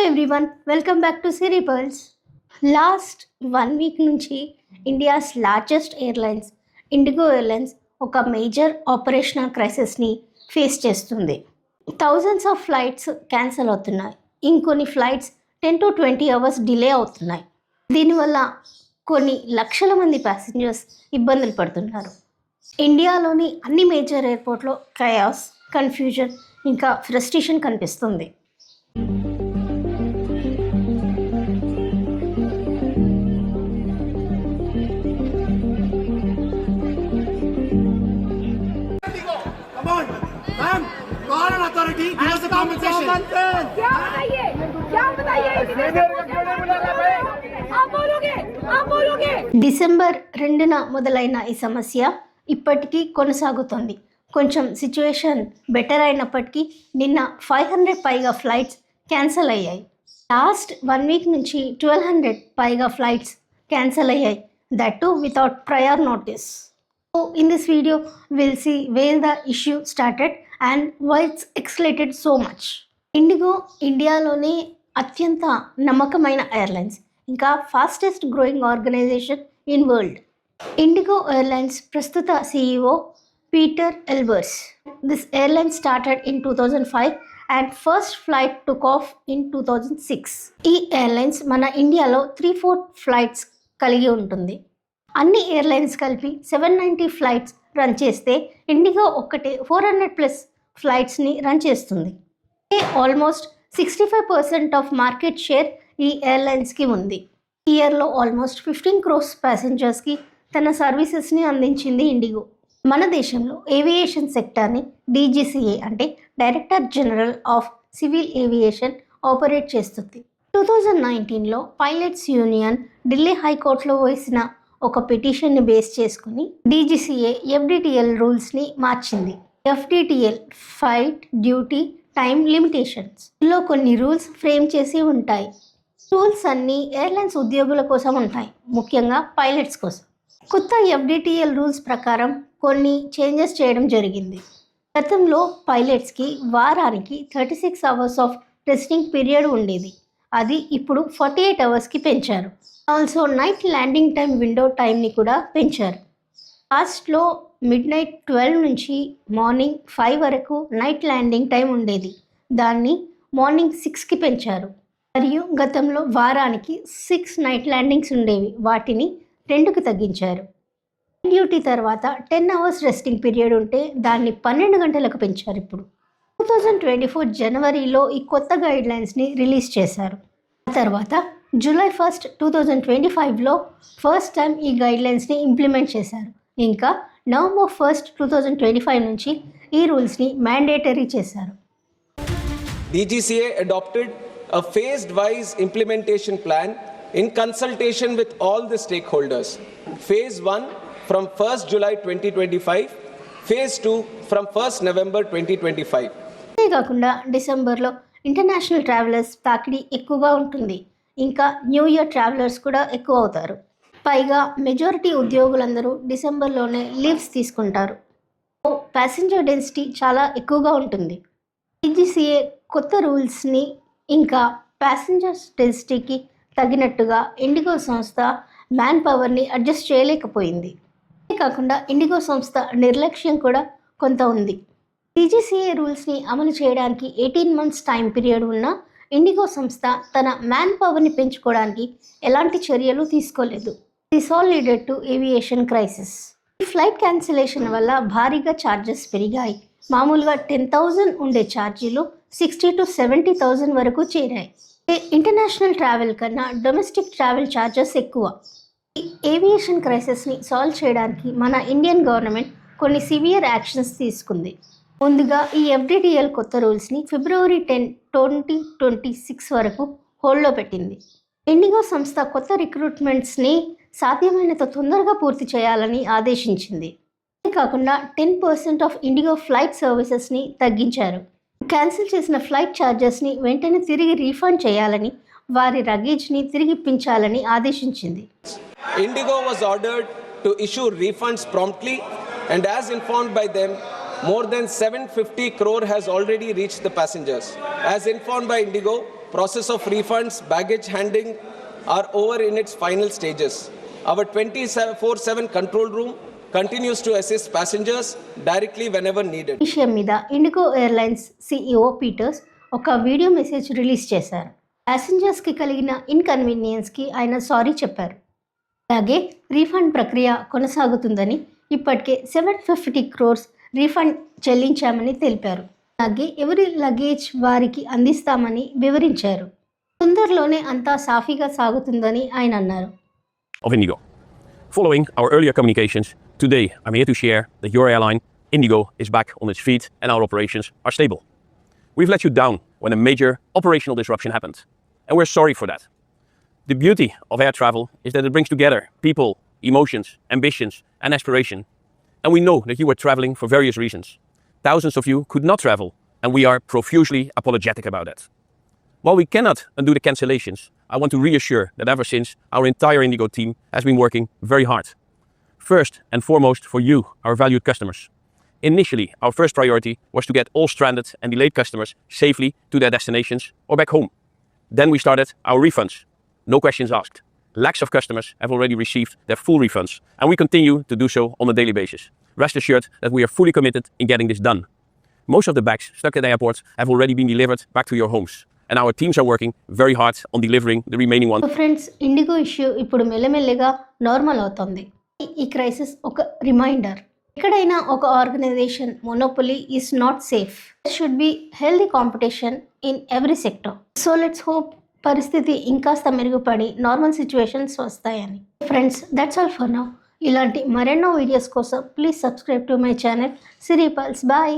Everyone, welcome back to Siri pearls. Last 1 week నుంచి India's largest airlines IndiGo airlines ఒక major operational క్రైసిస్ని face చేస్తుంది. Thousands of flights cancel అవుతున్నాయి. ఇంకొన్ని flights 10 to 20 hours delay అవుతున్నాయి. దీనివల్ల కొన్ని లక్షల మంది ప్యాసింజర్స్ ఇబ్బందులు పడుతున్నారు. ఇండియాలోని అన్ని మేజర్ ఎయిర్పోర్ట్లో కయాస్, కన్ఫ్యూజన్ ఇంకా ఫ్రస్ట్రేషన్ కనిపిస్తుంది. డిసెంబర్ 2న మొదలైన ఈ సమస్య ఇప్పటికీ కొనసాగుతోంది. కొంచెం సిచ్యువేషన్ బెటర్ అయినప్పటికీ నిన్న 500 పైగా ఫ్లైట్స్ క్యాన్సిల్ అయ్యాయి. లాస్ట్ 1 వీక్ నుంచి 1200 పైగా ఫ్లైట్స్ క్యాన్సిల్ అయ్యాయి. That too without prior notice. So in this video will see where the issue started and why it's escalated so much. IndiGo ఇండియాలోనే అత్యంత నమ్మకమైన ఎయిర్లైన్స్, ఇంకా fastest growing organisation in world. IndiGo airlines ప్రస్తుత CEO Peter Elbers. This airline started in 2005 and first flight took off in 2006. ఈ airlines మన ఇండియాలో 3-4 flights కలిగి ఉంటుంది. అన్ని ఎయిర్లైన్స్ కలిపి 790 ఫ్లైట్స్ రన్ చేస్తే ఇండిగో ఒక్కటే 400+ ఫ్లైట్స్ని రన్ చేస్తుంది. ఆల్మోస్ట్ 65% ఆఫ్ మార్కెట్ షేర్ ఈ ఎయిర్లైన్స్కి ఉంది. ఇయర్లో ఆల్మోస్ట్ 15 crores ప్యాసింజర్స్కి తన సర్వీసెస్ని అందించింది ఇండిగో. మన దేశంలో ఏవియేషన్ సెక్టార్ని DGCA అంటే director general of civil aviation operate చేస్తుంది. 2019లో పైలట్స్ యూనియన్ ఢిల్లీ హైకోర్టులో వేసిన ఒక పిటిషన్ని బేస్ చేసుకుని DGCA FDTL రూల్స్ని మార్చింది. FDTL flight duty time limitations లో కొన్ని రూల్స్ ఫ్రేమ్ చేసి ఉంటాయి. రూల్స్ అన్నీ ఎయిర్లైన్స్ ఉద్యోగుల కోసం ఉంటాయి, ముఖ్యంగా పైలట్స్ కోసం. కొత్త FDTL రూల్స్ ప్రకారం కొన్ని చేంజెస్ చేయడం జరిగింది. గతంలో పైలట్స్కి వారానికి 36 అవర్స్ ఆఫ్ రెస్టింగ్ పీరియడ్ ఉండేది. అది ఇప్పుడు 48 అవర్స్కి పెంచారు. Also night landing time window టైంని కూడా పెంచారు. పాస్ట్లో midnight 12 నుంచి మార్నింగ్ 5 వరకు నైట్ ల్యాండింగ్ టైం ఉండేది. దాన్ని మార్నింగ్ 6కి పెంచారు. మరియు గతంలో వారానికి 6 నైట్ ల్యాండింగ్స్ ఉండేవి, వాటిని 2కి తగ్గించారు. డ్యూటీ తర్వాత 10 అవర్స్ రెస్టింగ్ పీరియడ్ ఉంటే దాన్ని 12 గంటలకు పెంచారు. ఇప్పుడు 2024 జనవరిలో ఈ కొత్త గైడ్లైన్స్ని రిలీజ్ చేశారు. ఆ తర్వాత July 1, 2025లో ఫస్ట్ టైం ఈ గైడ్లైన్స్ని ఇంప్లిమెంట్ చేశారు. ఇంకా November 1, 2025 నుంచి ఈ రూల్స్ని మ్యాండేటరీ చేశారు. DGCA adopted a phased-wise implementation plan in consultation with all the stakeholders. Phase 1 from 1st July 2025, Phase 2 from 1st November 2025. ఇదే కాకుండా డిసెంబర్లో ఇంటర్నేషనల్ ట్రావెలర్స్ తాకిడి ఎక్కువగా ఉంటుంది. ఇంకా న్యూ ఇయర్ ట్రావెలర్స్ కూడా ఎక్కువ అవుతారు. పైగా మెజారిటీ ఉద్యోగులందరూ డిసెంబర్లోనే లీవ్స్ తీసుకుంటారు. ప్యాసింజర్ డెన్సిటీ చాలా ఎక్కువగా ఉంటుంది. DGCA కొత్త రూల్స్ని ఇంకా ప్యాసింజర్స్ డెన్సిటీకి తగినట్టుగా ఇండిగో సంస్థ మ్యాన్ పవర్ని అడ్జస్ట్ చేయలేకపోయింది. కాకుండా ఇండిగో సంస్థ నిర్లక్ష్యం కూడా కొంత ఉంది. DGCA రూల్స్ని అమలు చేయడానికి 18 months టైం పీరియడ్ ఉన్న ఇండిగో సంస్థ తన మ్యాన్ పవర్ని పెంచుకోవడానికి ఎలాంటి చర్యలు తీసుకోలేదు. This all లీడెడ్ to aviation crisis. ఈ ఫ్లైట్ క్యాన్సిలేషన్ వల్ల భారీగా ఛార్జెస్ పెరిగాయి. మామూలుగా 10,000 ఉండే ఛార్జీలు 60,000 to 70,000 వరకు చేరాయి. ఇంటర్నేషనల్ ట్రావెల్ కన్నా డొమెస్టిక్ ట్రావెల్ ఛార్జెస్ ఎక్కువ. ఈ ఏవియేషన్ క్రైసిస్ని సాల్వ్ చేయడానికి మన ఇండియన్ గవర్నమెంట్ కొన్ని సివియర్ యాక్షన్స్ తీసుకుంది. ముందుగా ఈ FDTL కొత్త రూల్స్ని February 10, 2026 వరకు హోల్డ్లో పెట్టింది. ఇండిగో సంస్థ కొత్త రిక్రూట్మెంట్స్ని సాధ్యమైనంత తొందరగా పూర్తి చేయాలని ఆదేశించింది. కాకుండా 10% ఆఫ్ ఇండిగో ఫ్లైట్ సర్వీసెస్ని తగ్గించారు. క్యాన్సిల్ చేసిన ఫ్లైట్ ఛార్జెస్ని వెంటనే తిరిగి రీఫండ్ చేయాలని, వారి లగేజ్ని తిరిగి ఇప్పించాలని ఆదేశించింది. Indigo was ordered to issue refunds promptly, and as informed by them, more than 750 crore has already reached the passengers. As informed by Indigo, process of refunds, baggage handling are over in its final stages. Our 24/7 control room continues to assist passengers directly whenever needed. విషయం మీద IndiGo airlines CEO Peter's ఒక video message release చేశారు. ప్యాసింజర్స్కి కలిగిన ఇన్కన్వీనియన్స్కి ఆయన sorry చెప్పారు. అలాగే refund ప్రక్రియ కొనసాగుతుందని, ఇప్పటికే 750 crores రీఫండ్ చెల్లించామని తెలిపారు. అలాగే ఎవరి లగేజ్ వారికి అందిస్తామని వివరించారు. తొందరలోనే అంతా సాఫీగా సాగుతుందని ఆయన అన్నారు. Of Indigo. Following our earlier communications, today I'm here to share that your airline, Indigo, is back on its feet and our operations are stable. We've let you down when a major operational disruption happened, and we're sorry for that. The beauty of air travel is that it brings together people, emotions, ambitions, and aspiration. And we know that you were traveling for various reasons. Thousands of you could not travel, and we are profusely apologetic about that. While we cannot undo the cancellations, I want to reassure that ever since, our entire Indigo team has been working very hard. First and foremost for you, our valued customers. Initially, our first priority was to get all stranded and delayed customers safely to their destinations or back home. Then we started our refunds. No questions asked. Lakhs of customers have already received their full refunds, and we continue to do so on a daily basis. Rest assured that we are fully committed in getting this done. Most of the bags stuck at the airports have already been delivered back to your homes, and our teams are working very hard on delivering the remaining ones. Friends, IndiGo issue ఇప్పుడు మెల్లమెల్లగా normal అవుతుంది. ఈ crisis ఒక reminder. ఎక్కడైనా ఒక organisation monopoly is not safe. Should be healthy competition in every sector. So let's hope పరిస్థితి ఇంకాస్త మెరుగుపడి నార్మల్ సిచ్యువేషన్స్ వస్తాయని. Friends, that's all for now. ఇలాంటి మరెన్నో వీడియోస్ కోసం please subscribe to my channel Siri Pulse. Bye.